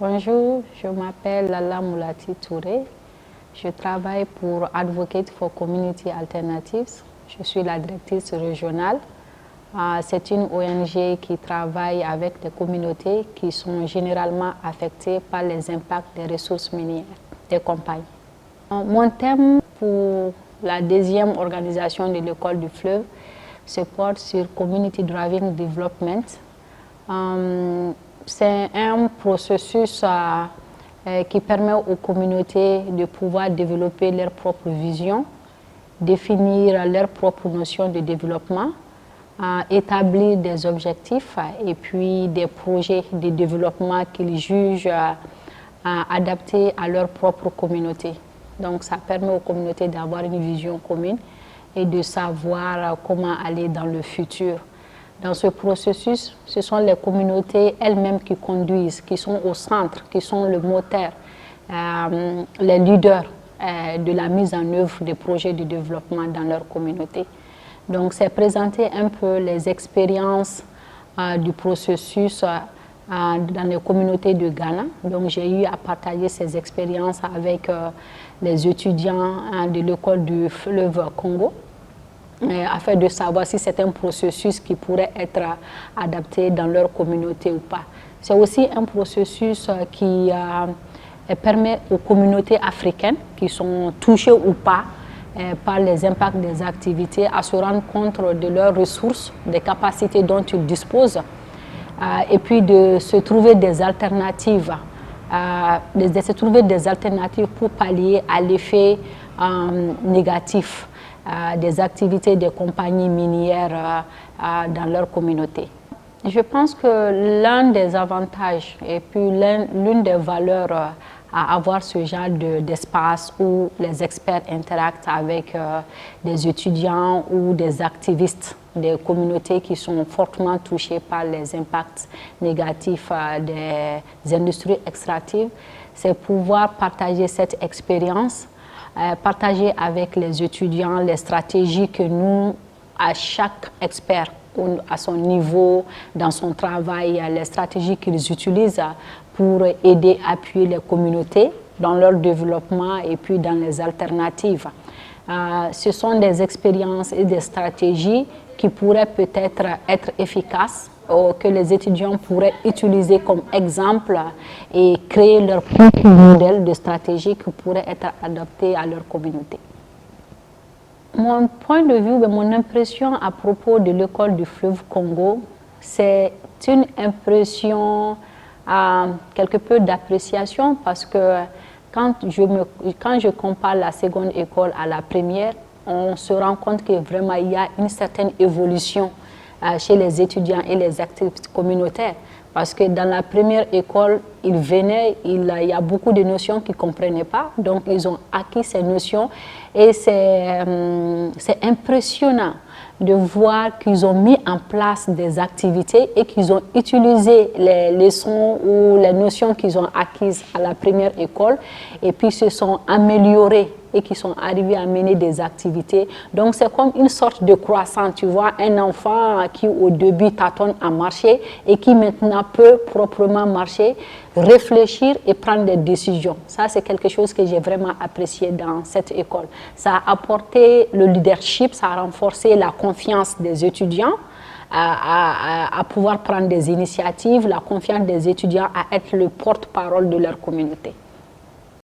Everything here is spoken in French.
Bonjour, je m'appelle Lala Moulati Touré. Je travaille pour Advocate for Community Alternatives. Je suis la directrice régionale. C'est une ONG qui travaille avec des communautés qui sont généralement affectées par les impacts des ressources minières des compagnies. Mon thème pour la deuxième organisation de l'école du fleuve se porte sur Community Driven Development. C'est un processus qui permet aux communautés de pouvoir développer leur propre vision, définir leur propre notion de développement, établir des objectifs et puis des projets de développement qu'ils jugent adaptés à leur propre communauté. Donc ça permet aux communautés d'avoir une vision commune et de savoir comment aller dans le futur. Dans ce processus, ce sont les communautés elles-mêmes qui conduisent, qui sont au centre, qui sont le moteur, les leaders de la mise en œuvre des projets de développement dans leur communauté. Donc, c'est présenter un peu les expériences du processus dans les communautés de Ghana. Donc, j'ai eu à partager ces expériences avec les étudiants de l'école du fleuve Congo, afin de savoir si c'est un processus qui pourrait être adapté dans leur communauté ou pas. C'est aussi un processus qui permet aux communautés africaines qui sont touchées ou pas par les impacts des activités à se rendre compte de leurs ressources, des capacités dont ils disposent, et puis de se trouver des alternatives, pour pallier à l'effet négatif des activités des compagnies minières dans leur communauté. Je pense que l'un des avantages et puis l'une des valeurs à avoir ce genre d'espace où les experts interactent avec des étudiants ou des activistes des communautés qui sont fortement touchées par les impacts négatifs des industries extractives, c'est pouvoir partager cette expérience, partager avec les étudiants les stratégies que nous, à chaque expert, à son niveau, dans son travail, les stratégies qu'ils utilisent pour aider, appuyer les communautés dans leur développement et puis dans les alternatives. Ce sont des expériences et des stratégies qui pourraient peut-être être efficaces, que les étudiants pourraient utiliser comme exemple et créer leur propre modèle de stratégie qui pourrait être adapté à leur communauté. Mon point de vue, mon impression à propos de l'école du fleuve Congo, c'est une impression quelque peu d'appréciation parce que quand je compare la seconde école à la première, on se rend compte que vraiment il y a une certaine évolution chez les étudiants et les activistes communautaires. Parce que dans la première école, ils venaient, il y a beaucoup de notions qu'ils ne comprenaient pas, donc ils ont acquis ces notions et c'est impressionnant de voir qu'ils ont mis en place des activités et qu'ils ont utilisé les leçons ou les notions qu'ils ont acquises à la première école et puis se sont améliorés et qui sont arrivés à mener des activités. Donc c'est comme une sorte de croissance, tu vois, un enfant qui au début tâtonne à marcher et qui maintenant peut proprement marcher, réfléchir et prendre des décisions. Ça, c'est quelque chose que j'ai vraiment apprécié dans cette école. Ça a apporté le leadership, ça a renforcé la confiance des étudiants à pouvoir prendre des initiatives, la confiance des étudiants à être le porte-parole de leur communauté.